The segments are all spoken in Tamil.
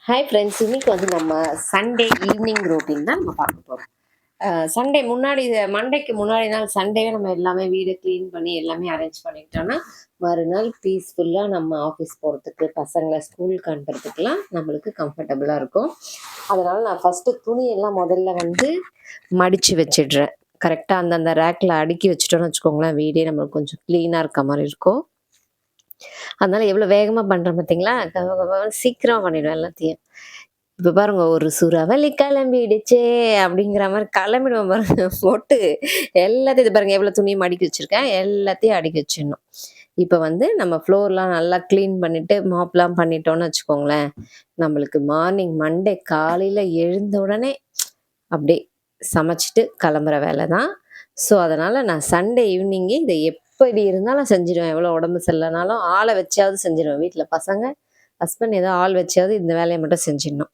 ஹாய் ஃப்ரெண்ட்ஸ், இன்னைக்கு வந்து நம்ம சண்டே ஈவினிங் ரொட்டீன் தான் நம்ம பார்க்க போகிறோம். சண்டே முன்னாடி மண்டேக்கு முன்னாடி நாள் சண்டேவே நம்ம எல்லாமே வீடு க்ளீன் பண்ணி எல்லாமே அரேஞ்ச் பண்ணிக்கிட்டோம்னா மறுநாள் பீஸ்ஃபுல்லாக நம்ம ஆஃபீஸ் போகிறதுக்கு பசங்களை ஸ்கூலுக்கு அனுப்புறதுக்கெலாம் நம்மளுக்கு கம்ஃபர்டபுளாக இருக்கும். அதனால் நான் ஃபஸ்ட்டு துணியெல்லாம் முதல்ல வந்து மடித்து வச்சிடுறேன். கரெக்டாக அந்தந்த ரேக்கில் அடுக்கி வச்சுட்டோன்னு வச்சுக்கோங்களேன், வீடே நம்மளுக்கு கொஞ்சம் க்ளீனாக இருக்க மாதிரி இருக்கும். அதனால எவ்வளோ வேகமா பண்றேன் பார்த்தீங்களா? கபகபன்னு சீக்கிரமா பண்ணிடுவேன் எல்லாத்தையும். இப்ப பாருங்க, "ஒரு சூறாவளி கிளம்பிடுச்சே" அப்படிங்கிற மாரி கிளம்பிடுவேன் பாருங்க. போட்டு எல்லாத்தையும் இது பாருங்க, எவ்வளோ துணிய மடிக்கி வச்சிருக்கேன். எல்லாத்தையும் அடுக்கி வச்சிடணும். இப்ப வந்து நம்ம ஃப்ளோர்லாம் நல்லா கிளீன் பண்ணிட்டு, மாப்லாம் பண்ணிட்டோம்னு வச்சுக்கோங்களேன், நம்மளுக்கு மார்னிங் மண்டே காலையில எழுந்த உடனே அப்படியே சமைச்சுட்டு கிளம்புற வேலை தான். ஸோ, அதனால நான் சண்டே ஈவினிங்கே இத எப்படி இருந்தாலும் செஞ்சுருவேன். எவ்வளோ உடம்பு சரியில்லனாலும் ஆள வச்சாவது செஞ்சுருவேன். வீட்ல பசங்க, ஹஸ்பண்ட் ஏதோ ஆள் வச்சாவது இந்த வேலைய மட்டும் செஞ்சிடணும்.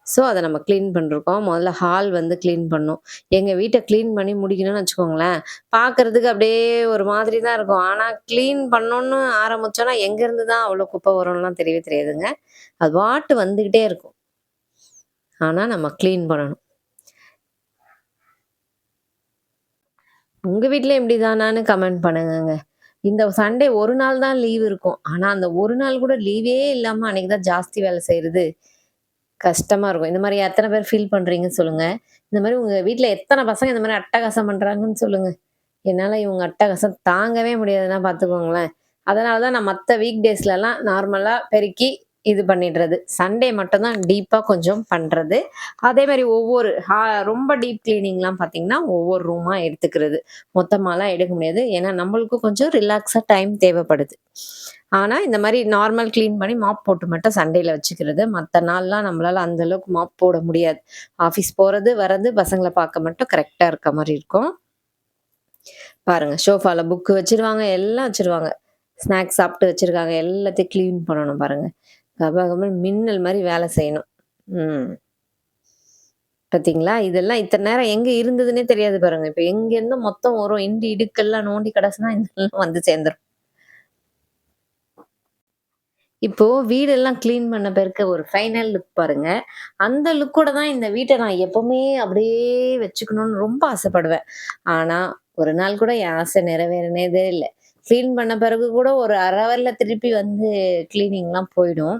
ஸோ, அத நம்ம கிளீன் பண்ணிருக்கோம். முதல்ல ஹால் வந்து கிளீன் பண்ணணும். எங்க வீட்ட கிளீன் பண்ணி முடிக்கணும்னு வச்சுக்கோங்களேன், பார்க்கறதுக்கு அப்படியே ஒரு மாதிரி தான் இருக்கும். ஆனா, கிளீன் பண்ணணும்னு ஆரம்பிச்சோம்னா, எங்கேருந்து தான் அவ்வளோ குப்பை வரும்லாம் தெரியவே தெரியாதுங்க. அது பாட்டு வந்துகிட்டே இருக்கும். ஆனா, நம்ம கிளீன் பண்ணணும். உங்க வீட்ல இப்படிதானான்னு கமெண்ட் பண்ணுங்கங்க. இந்த சண்டே ஒரு நாள் தான் லீவ் இருக்கும். ஆனா, அந்த ஒரு நாள் கூட லீவே இல்லாம அன்னைக்கு தான் ஜாஸ்தி வேலை செய்றது கஷ்டமா இருக்கும். இந்த மாரி எத்தன பேர் ஃபீல் பண்றீங்கன்னு சொல்லுங்க. இந்த மாரி உங்க வீட்ல எத்தன பசங்க இந்த மாரி அட்டகாசம் பண்றாங்கன்னு சொல்லுங்க. என்னால இவங்க அட்டகாசம் தாங்கவே முடியாதுன்னா பார்த்துக்கோங்களேன். அதனால தான் நான் மத்த வீக் டேஸ்லலாம் நார்மலா பெருக்கி இது பண்ணிடுறது. சண்டே மட்டும் தான் டீப்பா கொஞ்சம் பண்றது. அதே மாரி ஒவ்வொரு ரொம்ப டீப் கிளீனிங்லாம் பார்த்தீங்கன்னா, ஒவ்வொரு ரூமா எடுத்துக்கிறது. மொத்தமாலாம் எடுக்க முடியாது. ஏன்னா, நம்மளுக்கும் கொஞ்சம் ரிலாக்ஸா டைம் தேவைப்படுது. ஆனா, இந்த மாரி நார்மல் கிளீன் பண்ணி மாப் போட்டு மட்டும் சண்டேல வச்சுக்கிறது. மத்த நாள்லாம் நம்மளால அந்த அளவுக்கு மாப் போட முடியாது. ஆஃபீஸ் போறது, வர்றது, பசங்கள பார்க்க மட்டும் கரெக்ட்டா இருக்க மாரி இருக்கும். பாருங்க, சோஃபால புக் வச்சுருவாங்க, எல்லாம் வச்சுருவாங்க. ஸ்நாக்ஸ் சாப்பிட்டு வச்சிருக்காங்க. எல்லாத்தையும் கிளீன் பண்ணணும் பாருங்க. கபகபன்னு மின்னல் மாரி வேலை செய்யணும். ம். பார்த்தீங்களா? இதெல்லாம் இத்தன நேரம் எங்க இருந்ததுன்னே தெரியாது பாருங்க. இப்ப எங்கேருந்து மொத்தம் வரும். இண்டு இடுக்கெல்லாம் நோண்டி கடைசினா இதெல்லாம் வந்து சேர்ந்துரும். இப்போ வீடெல்லாம் கிளீன் பண்ண பிறகு ஒரு ஃபைனல் லுக் பாருங்க. அந்த லுக்கோட தான் இந்த வீட்ட நான் எப்பவுமே அப்படியே வச்சுக்கணும்னு ரொம்ப ஆசைப்படுவேன். ஆனா, ஒரு நாள் கூட என் ஆசை நிறைவேறினதே இல்ல. கிளீன் பண்ண பிறகு கூட ஒரு 1/2 ஹவர்ல திருப்பி வந்து கிளீனிங்லாம் போயிடும்.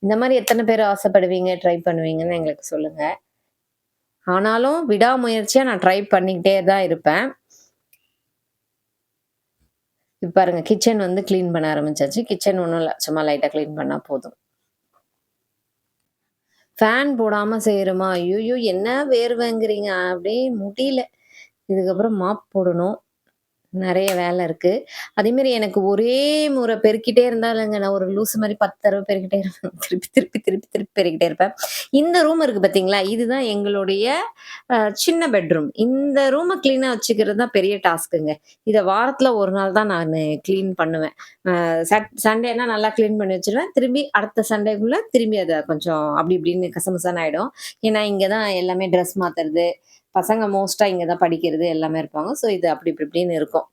இந்த மாரி எத்தன பேர் ஆசைப்படுவீங்க, ட்ரை பண்ணுவீங்கன்னு எங்களுக்கு சொல்லுங்க. ஆனாலும் விடாமுயற்சியா நான் ட்ரை பண்ணிக்கிட்டே தான் இருப்பேன். இப்ப பாருங்க, கிச்சன் வந்து கிளீன் பண்ண ஆரம்பிச்சாச்சு. கிச்சன் ஒண்ணும் இல்ல. சும்மா லைட்டா கிளீன் பண்ணா போதும். ஃபேன் போடாம செய்றோமா? ஐய்யய்யோ! என்ன வேர்வைங்கிறீங்க? அப்படியே முடியல. இதுக்கப்புறம் மாப் போடணும். நெறைய வேலை இருக்கு. அதேமாரி எனக்கு ஒரே முறை பெருக்கிட்டே இருந்தா இல்லங்க, நான் ஒரு லூசு மாரி 10 தடவ பெருக்கிட்டே இருப்பேன். திருப்பி பெருக்கிட்டே இருப்பேன். இந்த ரூம் இருக்கு பார்த்தீங்களா? இதுதான் எங்களுடைய சின்ன பெட்ரூம். இந்த ரூம கிளீனா வச்சுக்கிறது தான் பெரிய டாஸ்க்குங்க. இத வாரத்துல 1 நாள் தான் நானு கிளீன் பண்ணுவேன். சண்டேனா நல்லா கிளீன் பண்ணி வச்சுருவேன். திரும்பி அடுத்த சண்டேக்குள்ள திரும்பி அத கொஞ்சம் அப்படி இப்படின்னு கசமுசான்னு ஆயிடும். ஏன்னா, இங்க தான் எல்லாமே ட்ரெஸ் மாத்துறது, பசங்க மோஸ்ட்டா இங்க தான் படிக்கிறது எல்லாமே இருப்பாங்க. ஸோ, இது அப்படி இப்டி இப்டின்னு இருக்கும்.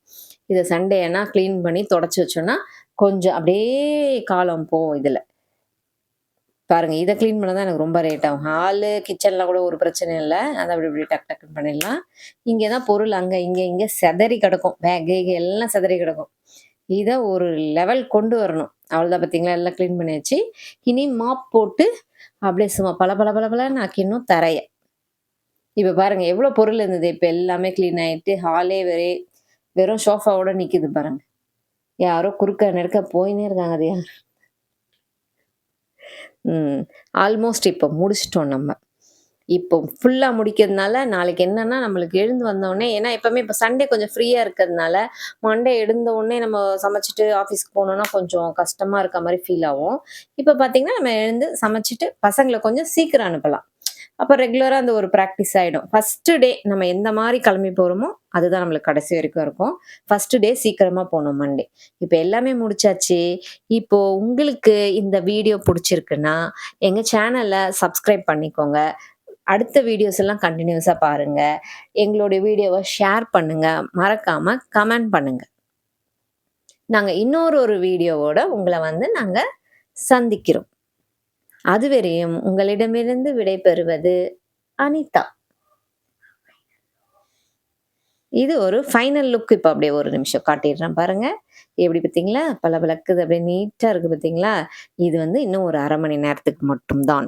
இத சண்டேனா கிளீன் பண்ணி தொடச்சு வச்சோம்னா, கொஞ்சம் அப்படியே காலம் போகும் இதுல. பாருங்க, இத கிளீன் பண்ண தான் எனக்கு ரொம்ப லேட் ஆகும். ஹாலு, கிச்சன்ல கூட ஒரு பிரச்சனையும் இல்ல. அத அப்படி இப்படி டக் டக்குன்னு பண்ணிடலாம். இங்க தான் பொருள் அங்க, இங்க சிதறி கிடக்கும். பேக் கீக் எல்லாம் சிதறி கிடக்கும். இத ஒரு லெவல் கொண்டு வரணும். அவ்வளோதான், பார்த்தீங்களா? எல்லாம் கிளீன் பண்ணியாச்சு. இனி மாப் போட்டு அப்படியே சும்மா பளபளன்னு ஆக்கிடணும் தரைய. இப்ப பாருங்க, எவ்ளோ பொருள் இருந்தது. இப்ப எல்லாமே கிளீன் ஆயிட்டு, ஹாலே வெறும் சோஃபாவோட நிக்குது பாருங்க. யாரோ குறுக்க நெடுக்க போயின்னே இருக்காங்க. அது யார்? ம். ஆல்மோஸ்ட் இப்போ முடிச்சுட்டோம் நம்ம. இப்போ ஃபுல்லா முடிக்கிறதுனால, நாளைக்கு என்னன்னா நம்மளுக்கு எழுந்து வந்தோனே, ஏன்னா எப்பவுமே இப்ப சண்டே கொஞ்சம் ஃப்ரீயா இருக்கிறதுனால, மண்டே எழுந்த உடனே நம்ம சமைச்சுட்டு ஆஃபீஸ்க்கு போனோம்னா கொஞ்சம் கஷ்டமா இருக்க மாரி ஃபீல் ஆகும். இப்ப பார்த்தீங்கன்னா, நம்ம எழுந்து சமைச்சுட்டு பசங்கள கொஞ்சம் சீக்கிரம் அனுப்பலாம். அப்ப ரெகுலரா அந்த ஒரு பிராக்டிஸ் ஆயிடும். ஃபர்ஸ்ட் டே நம்ம எந்த மாரி கிளம்பி போறோமோ, அதுதான் நம்மளுக்கு கடைசி வரைக்கும் இருக்கும். ஃபர்ஸ்ட் டே சீக்கிரமா போணும் மண்டே. இப்ப எல்லாமே முடிச்சாச்சு. இப்போ உங்களுக்கு இந்த வீடியோ புடிச்சிருக்குன்னா, எங்க சேனல சப்ஸ்கிரைப் பண்ணிக்கோங்க. அடுத்த வீடியோஸ் எல்லாம் கன்டினியூஸா பாருங்க. எங்களுடைய வீடியோவ ஷேர் பண்ணுங்க. மறக்காம கமெண்ட் பண்ணுங்க. நாங்க இன்னொரு வீடியோவோட உங்கள வந்து நாங்க சந்திக்கிறோம். அதுவரையும் உங்களிடமிருந்து விடைபெறுவது அனிதா. இது ஒரு ஃபைனல் லுக். இப்போ அப்படியே ஒரு நிமிஷம் காட்டிடுறேன் பாருங்க. எப்படி பார்த்தீங்களா? பளபளக்குது, அப்படியே நீட்டா இருக்கு பார்த்தீங்களா? இது வந்து இன்னும் ஒரு 1/2 மணி நேரத்துக்கு மட்டும் தான்.